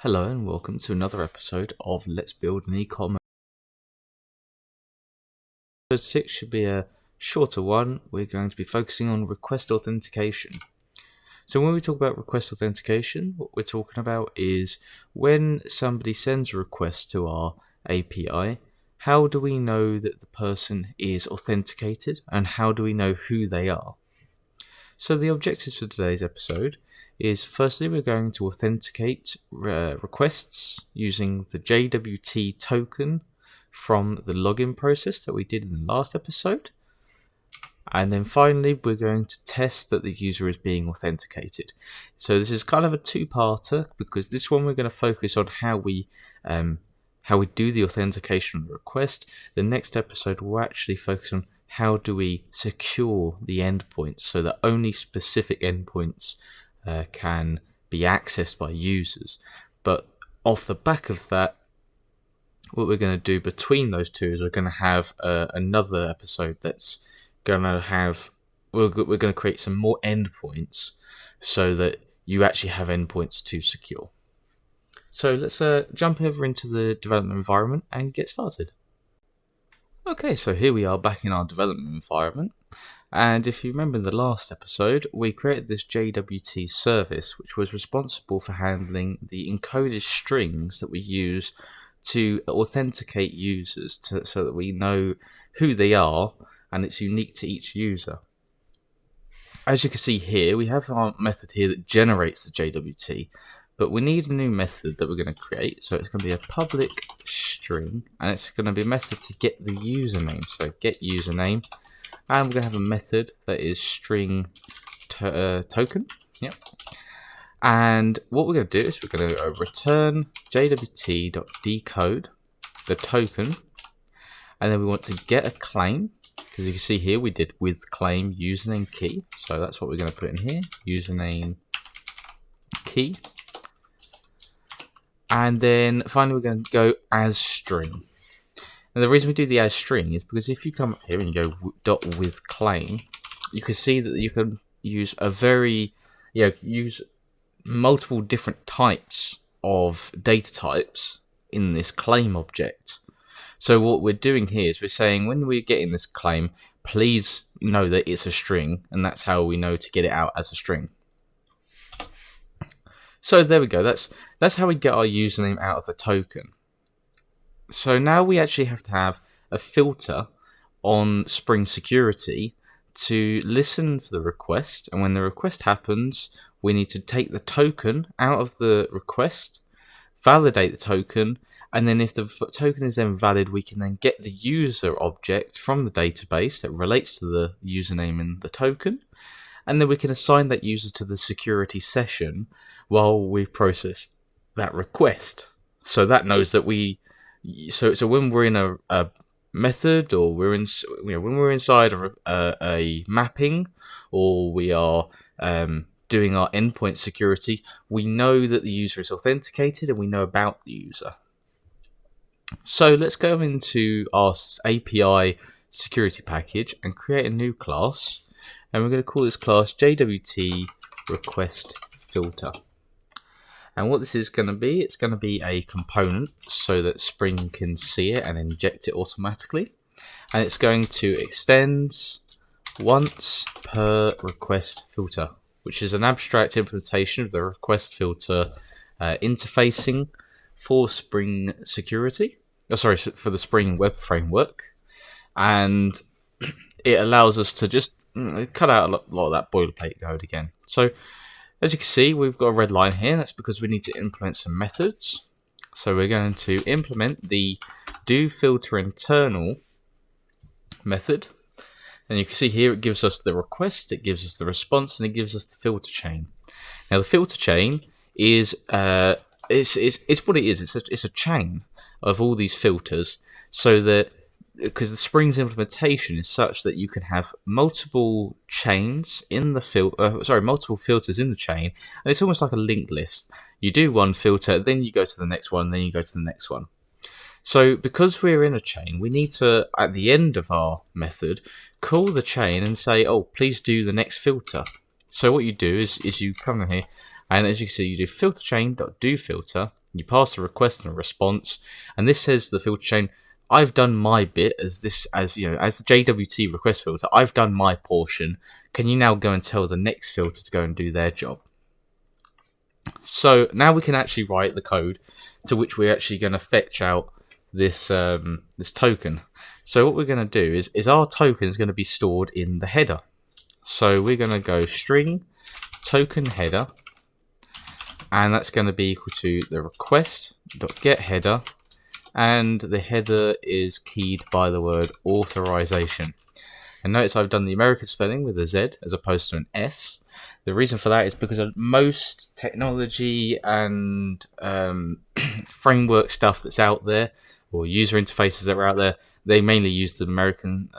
Hello and welcome to another episode of Let's Build an E-commerce. Episode 6 should be a shorter one. We're going to be focusing on request authentication. So when we talk about request authentication, what we're talking about is when somebody sends a request to our API, how do we know that the person is authenticated and how do we know who they are? So the objectives for today's episode is firstly we're going to authenticate requests using the JWT token from the login process that we did in the last episode. And then finally we're going to test that the user is being authenticated. So this is kind of a two-parter because this one we're going to focus on how we do the authentication of the request. The next episode will actually focus on how do we secure the endpoints so that only specific endpoints can be accessed by users. But off the back of that, what we're going to do between those two is we're going to have another episode that's going to have, we're going to create some more endpoints so that you actually have endpoints to secure. So let's jump over into the development environment and get started. Okay, so here we are back in our development environment. And if you remember in the last episode, we created this JWT service, which was responsible for handling the encoded strings that we use to authenticate users so that we know who they are and it's unique to each user. As you can see here, we have our method here that generates the JWT, but we need a new method that we're going to create. So it's going to be a public string, and it's going to be a method to get the username. So get username, and we're going to have a method that is string token. Yep. And what we're going to do is we're going to return jwt.decode the token, and then we want to get a claim. Because you can see here we did with claim username key. So that's what we're going to put in here, username key. And then finally we're going to go as string. And the reason we do the as string is because if you come up here and you go dot with claim, you can see that you can use use multiple different types of data types in this claim object. So what we're doing here is we're saying when we're getting this claim, please know that it's a string, and that's how we know to get it out as a string. So there we go, that's how we get our username out of the token. So now we actually have to have a filter on Spring Security to listen for the request, and when the request happens, we need to take the token out of the request, validate the token, and then if the token is then valid, we can then get the user object from the database that relates to the username in the token, and then we can assign that user to the security session while we process that request. So that knows that so when we're in a method, or when we're inside a mapping, or we are doing our endpoint security, we know that the user is authenticated and we know about the user. So let's go into our API security package and create a new class. And we're going to call this class JWT request filter. And what this is going to be, it's going to be a component so that Spring can see it and inject it automatically. And it's going to extend once per request filter, which is an abstract implementation of the request filter interfacing for Spring Security. For the Spring Web Framework. And it allows us to just cut out a lot of that boilerplate code again. So as you can see, we've got a red line here. That's because we need to implement some methods. So we're going to implement the doFilterInternal method. And you can see here it gives us the request, it gives us the response, and it gives us the filter chain. Now the filter chain is it's what it is. It's a chain of all these filters, so that because the Spring's implementation is such that you can have multiple chains in the multiple filters in the chain, and it's almost like a linked list. You do one filter, then you go to the next one, then you go to the next one. So because we're in a chain, we need to, at the end of our method, call the chain and say, oh, please do the next filter. So what you do is you come in here, and as you can see, you do filter chain.doFilter, You pass a request and a response, and this says to the filter chain, I've done my bit as the JWT request filter. I've done my portion. Can you now go and tell the next filter to go and do their job? So now we can actually write the code to which we're actually going to fetch out this this token. So what we're going to do is our token is going to be stored in the header. So we're going to go string token header, and that's going to be equal to the request.getHeader, and the header is keyed by the word authorization. And notice I've done the American spelling with a Z as opposed to an S. The reason for that is because of most technology and framework stuff that's out there, or user interfaces that are out there, they mainly use the American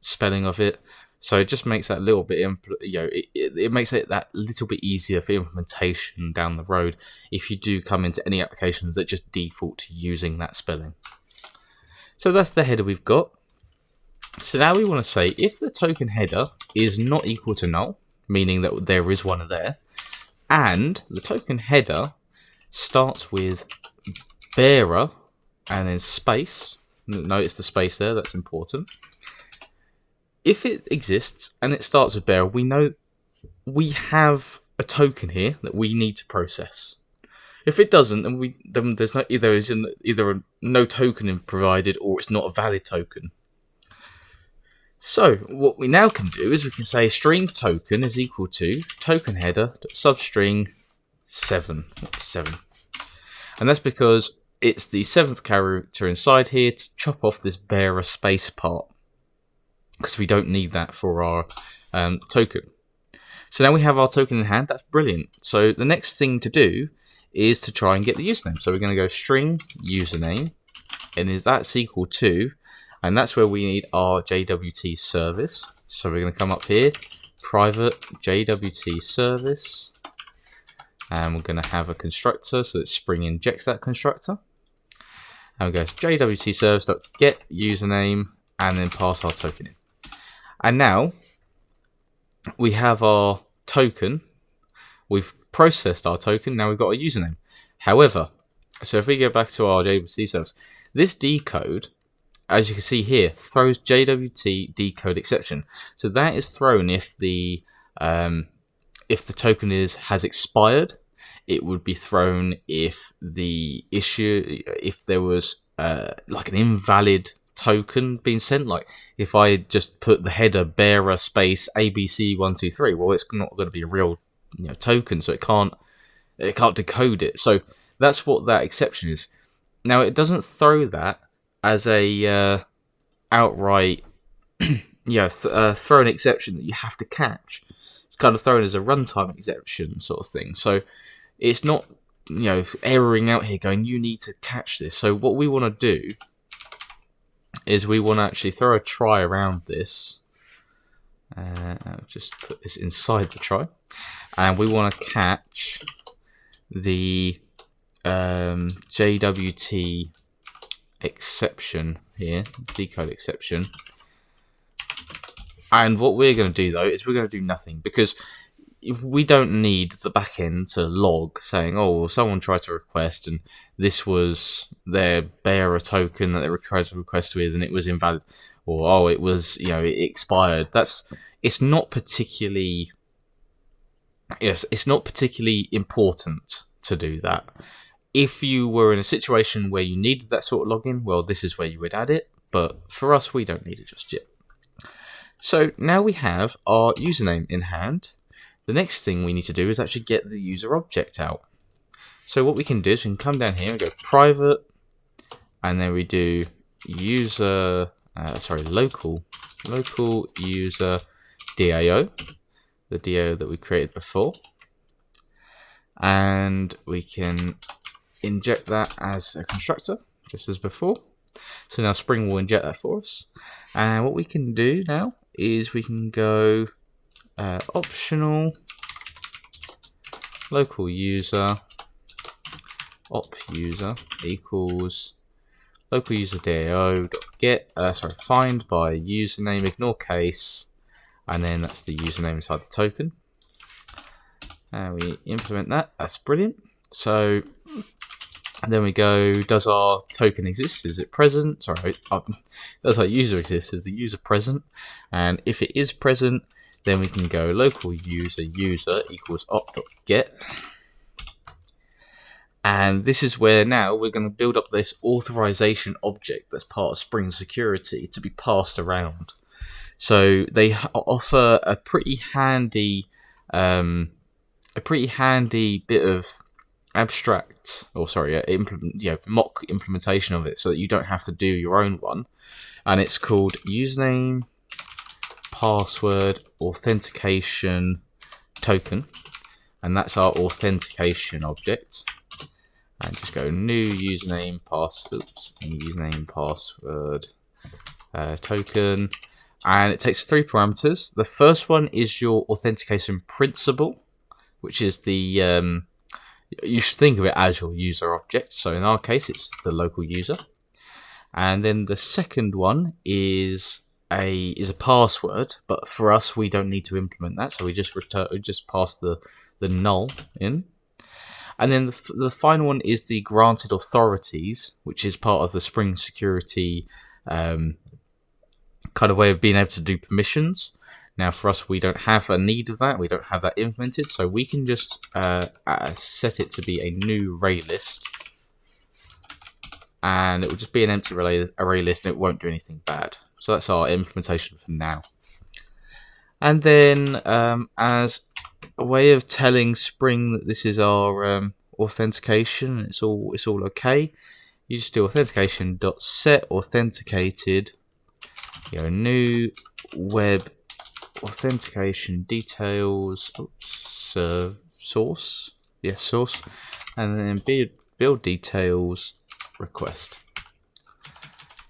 spelling of it. So it just makes that little bit, it makes it that little bit easier for implementation down the road if you do come into any applications that just default to using that spelling. So that's the header we've got. So now we want to say if the token header is not equal to null, meaning that there is one there, and the token header starts with bearer and then space. Notice the space there, that's important. If it exists and it starts with bearer, we know we have a token here that we need to process. If it doesn't, then there's either no token provided or it's not a valid token. So what we now can do is we can say string token is equal to token header substring 7, and that's because it's the 7th character inside here to chop off this bearer space part, because we don't need that for our token. So now we have our token in hand. That's brilliant. So the next thing to do is to try and get the username. So we're going to go string username, and that's equal to, and that's where we need our JWT service. So we're going to come up here, private JWT service, and we're going to have a constructor so that Spring injects that constructor. And we go JWT service.get username, and then pass our token in. And now we have our token. We've processed our token. Now we've got a username. However, so if we go back to our JWT service, this decode, as you can see here, throws JWT decode exception. So that is thrown if the token has expired. It would be thrown if there was like an invalid token being sent. Like if I just put the header bearer space ABC123, well, it's not going to be a real token, so it can't decode it. So that's what that exception is. Now it doesn't throw that as a outright throw an exception that you have to catch. It's kind of thrown as a runtime exception sort of thing. So it's not erroring out here going you need to catch this. So what we want to do is we want to actually throw a try around this. I'll just put this inside the try, and we want to catch the JWT exception here, decode exception. And what we're going to do though is we're going to do nothing, because we don't need the backend to log saying, oh, well, someone tried to request and this was their bearer token that they tried to request with and it was invalid, or oh, it was it expired. It's not particularly important to do that. If you were in a situation where you needed that sort of login, well, this is where you would add it. But for us, we don't need it just yet. So now we have our username in hand. The next thing we need to do is actually get the user object out. So what we can do is we can come down here and go private, and then we do local user DAO, the DAO that we created before, and we can inject that as a constructor just as before. So now Spring will inject that for us, and what we can do now is we can go optional local user op user equals local user DAO get find by username, ignore case, and then that's the username inside the token, and we implement that. That's brilliant. So And then we go, does our token exist? Is it present? Sorry, does our user exist? Is the user present? And if it is present, then we can go local user equals opt.get. And this is where now we're going to build up this authorization object that's part of Spring Security to be passed around. So they offer a pretty handy bit of abstract, mock implementation of it, so that you don't have to do your own one. And it's called username, password, authentication, token, and that's our authentication object. And just go new username, password, token, and it takes 3 parameters. The first one is your authentication principal, which is the you should think of it as your user object. So in our case, it's the local user. And then the second one is a password, but for us we don't need to implement that, so we just pass the null in. And then the final one is the granted authorities, which is part of the Spring Security kind of way of being able to do permissions. Now for us, we don't have a need of that. We don't have that implemented, so we can just set it to be a new array list. And it will just be an empty array list, and it won't do anything bad. So that's our implementation for now. And then as a way of telling Spring that this is our authentication, it's all okay, you just do authentication.set authenticated, new web authentication details, source, and then build details request.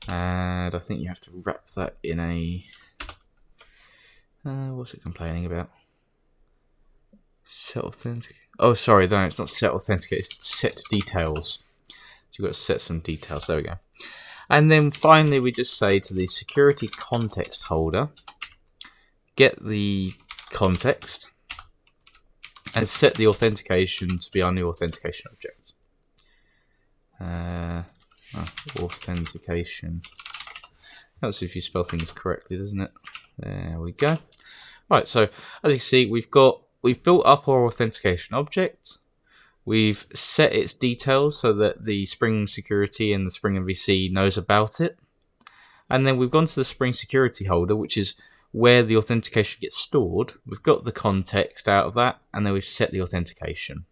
And I think you have to wrap that in a what's it complaining about? Set authenticate. Oh, sorry, no, it's not set authenticate, it's set details. So you've got to set some details. There we go. And then finally, we just say to the security context holder, get the context and set the authentication to be our new authentication object. Authentication. Helps if you spell things correctly, doesn't it? There we go. Right, so as you can see, we've built up our authentication object. We've set its details so that the Spring Security and the Spring MVC knows about it. And then we've gone to the Spring Security holder, which is where the authentication gets stored. We've got the context out of that, and then we've set the authentication.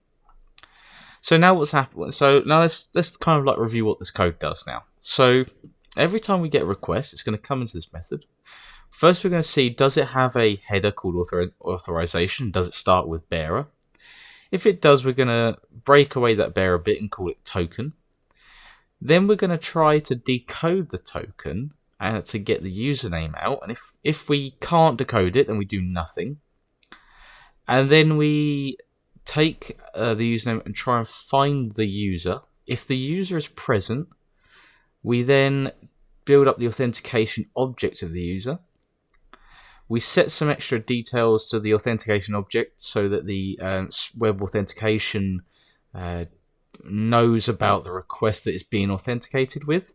So now what's happened? So now let's kind of like review what this code does now. So every time we get a request, it's going to come into this method. First, we're going to see, does it have a header called authorization? Does it start with bearer? If it does, we're going to break away that bearer bit and call it token. Then we're going to try to decode the token to get the username out. And if we can't decode it, then we do nothing. And then we take the username and try and find the user. If the user is present, we then build up the authentication object of the user. We set some extra details to the authentication object so that the web authentication knows about the request that it's being authenticated with.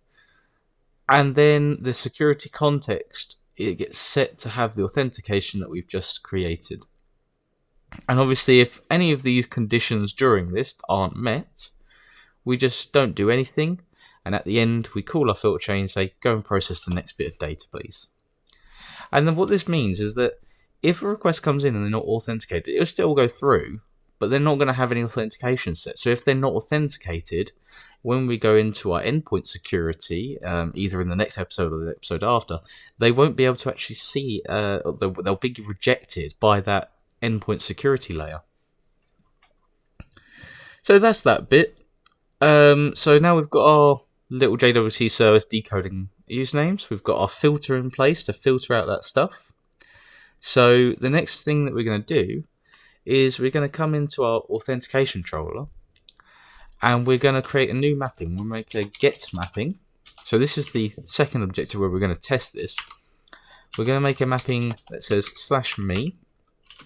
And then the security context, it gets set to have the authentication that we've just created. And obviously, if any of these conditions during this aren't met, we just don't do anything. And at the end, we call our filter chain and say, go and process the next bit of data, please. And then what this means is that if a request comes in and they're not authenticated, it'll still go through, but they're not going to have any authentication set. So if they're not authenticated, when we go into our endpoint security, either in the next episode or the episode after, they won't be able to actually see, they'll be rejected by that endpoint security layer. So that's that bit. So now we've got our little JWT service decoding usernames. We've got our filter in place to filter out that stuff. So the next thing that we're going to do is we're going to come into our authentication controller and we're going to create a new mapping. We'll make a get mapping. So this is the second objective where we're going to test this. We're going to make a mapping that says /me.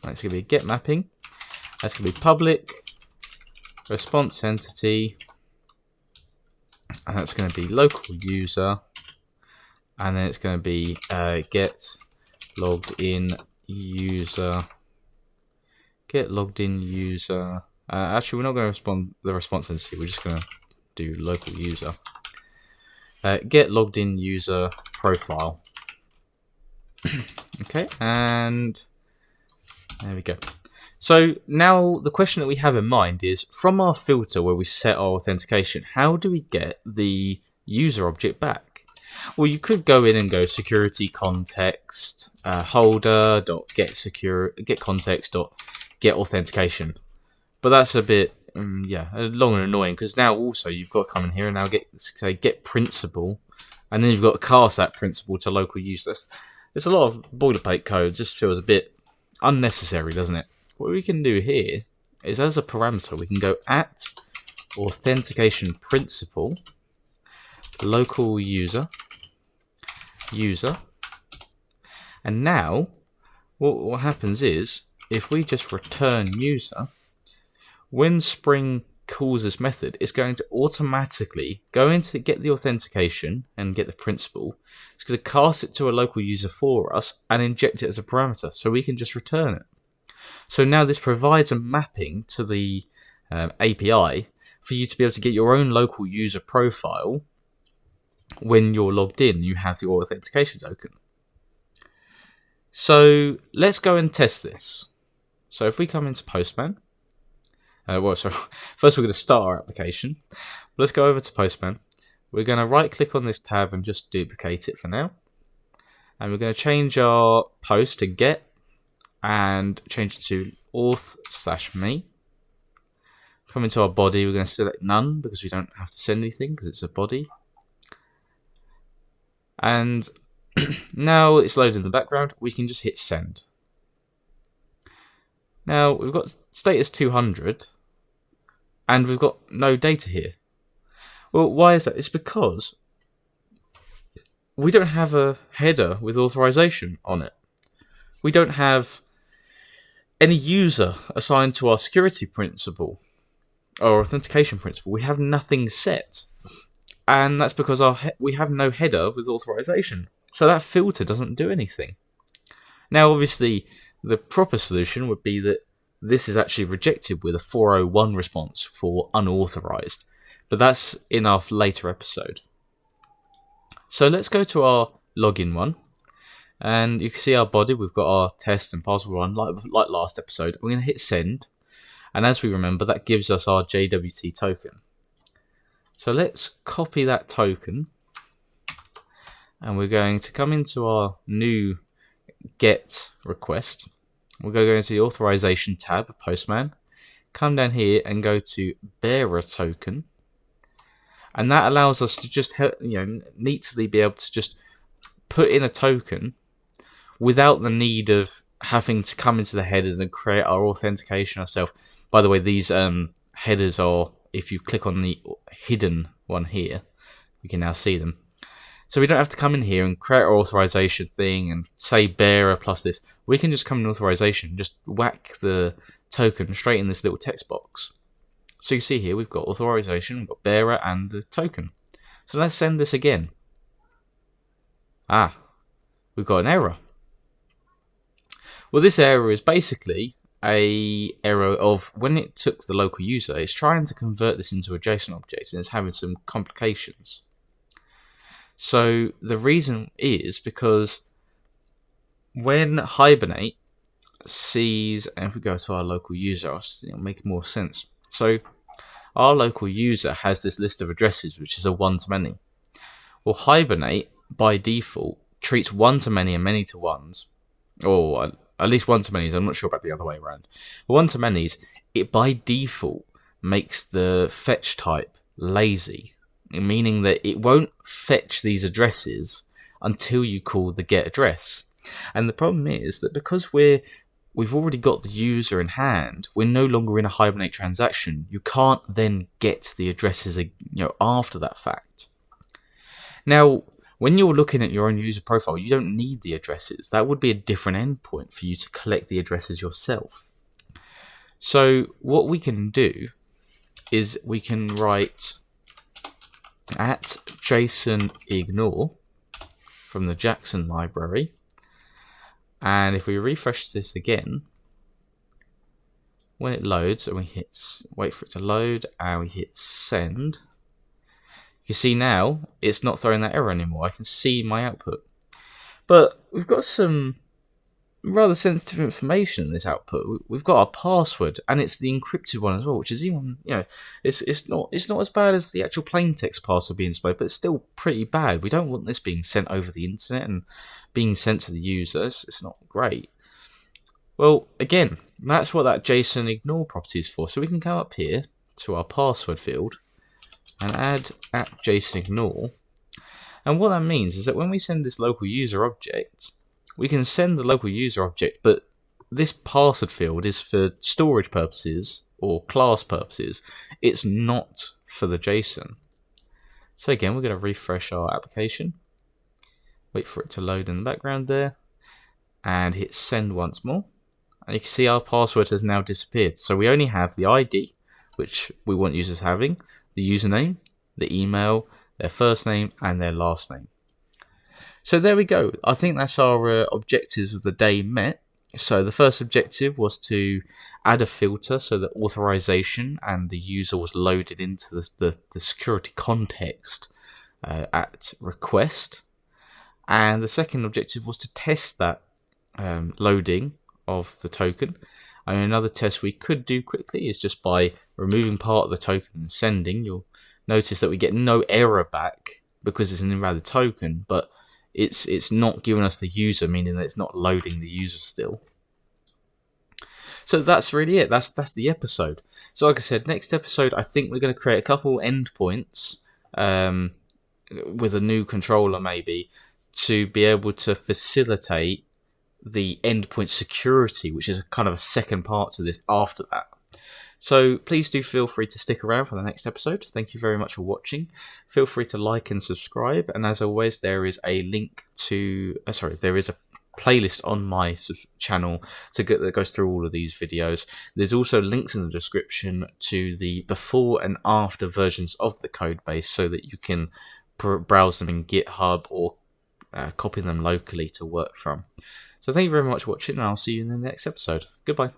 That's going to be a get mapping. That's going to be public response entity and that's going to be local user, and then it's going to be get logged in user. Get logged in user. Actually, we're not going to respond the response entity. We're just going to do local user. Get logged in user profile. Okay, and there we go. So now the question that we have in mind is, from our filter where we set our authentication, how do we get the user object back? Well, you could go in and go security context holder dot get context dot get authentication, but that's a bit long and annoying, because now also you've got to come in here and now get principal, and then you've got to cast that principal to local user. It's a lot of boilerplate code. Just feels a bit unnecessary, doesn't it? What we can do here is, as a parameter, we can go at authentication principal local user, and now what happens is, if we just return user, when Spring calls this method, it's going to automatically go into get the authentication and get the principal. It's going to cast it to a local user for us and inject it as a parameter, so we can just return it. So now this provides a mapping to the API for you to be able to get your own local user profile when you're logged in. You have your authentication token. So let's go and test this. So if we come into Postman, first we're going to start our application. Let's go over to Postman. We're going to right click on this tab and just duplicate it for now. And we're going to change our post to get and change it to auth/me. Come into our body, we're going to select none because we don't have to send anything because it's a body. And now it's loaded in the background, we can just hit send. Now we've got status 200 and we've got no data here. Well, why is that? It's because we don't have a header with authorization on it. We don't have any user assigned to our security principal or authentication principal. We have nothing set. And that's because we have no header with authorization. So that filter doesn't do anything. Now, obviously, the proper solution would be that this is actually rejected with a 401 response for unauthorized. But that's in our later episode. So let's go to our login one. And you can see our body. We've got our test and password one, like last episode. We're going to hit send. And as we remember, that gives us our JWT token. So let's copy that token. And we're going to come into our new get request. We're going to go into the authorization tab of Postman. Come down here and go to bearer token. And that allows us to just neatly be able to just put in a token without the need of having to come into the headers and create our authentication ourselves. By the way, these headers are, if you click on the hidden one here, we can now see them. So we don't have to come in here and create our authorization thing and say bearer plus this. We can just come in authorization, just whack the token straight in this little text box. So you see here, we've got authorization, we've got bearer and the token. So let's send this again. We've got an error. Well, this error is basically a error of when it took the local user, it's trying to convert this into a JSON object and it's having some complications. So the reason is because when Hibernate sees, and if we go to our local user, it'll make more sense. So our local user has this list of addresses, which is a one-to-many. Well, Hibernate, by default, treats one-to-many and many-to-ones, or at least one-to-manys. I'm not sure about the other way around. But one-to-manys, it by default makes the fetch type lazy, meaning that it won't fetch these addresses until you call the get address. And the problem is that because we've already got the user in hand, we're no longer in a Hibernate transaction. You can't then get the addresses after that fact. Now, when you're looking at your own user profile, you don't need the addresses. That would be a different endpoint for you to collect the addresses yourself. So what we can do is we can write at JSON ignore from the Jackson library. And if we refresh this again, when it loads and we hit wait for it to load and we hit send, you see now it's not throwing that error anymore. I can see my output. But we've got some rather sensitive information in this output. We've got our password, and it's the encrypted one as well, which is even, it's not as bad as the actual plain text password being displayed, but it's still pretty bad. We don't want this being sent over the internet and being sent to the users. It's not great. Well, again, that's what that JSON ignore property is for. So we can come up here to our password field and add at JSON ignore. And what that means is that when we send this local user object, we can send the local user object, but this password field is for storage purposes or class purposes. It's not for the JSON. So again, we're going to refresh our application, wait for it to load in the background there, and hit send once more. And you can see our password has now disappeared. So we only have the ID, which we want users having, the username, the email, their first name, and their last name. So there we go. I think that's our objectives of the day met. So the first objective was to add a filter so that authorization and the user was loaded into the security context at request. And the second objective was to test that loading of the token. I mean, another test we could do quickly is just by removing part of the token and sending. You'll notice that we get no error back because it's an invalid token, but it's not giving us the user, meaning that it's not loading the user still. So that's really it. That's the episode. So like I said, next episode I think we're going to create a couple endpoints with a new controller maybe to be able to facilitate the endpoint security, which is kind of a second part to this after that. So please do feel free to stick around for the next episode. Thank you very much for watching. Feel free to like and subscribe. And as always, there is a link to, there is a playlist on my channel that goes through all of these videos. There's also links in the description to the before and after versions of the code base so that you can browse them in GitHub or copy them locally to work from. So thank you very much for watching, and I'll see you in the next episode. Goodbye.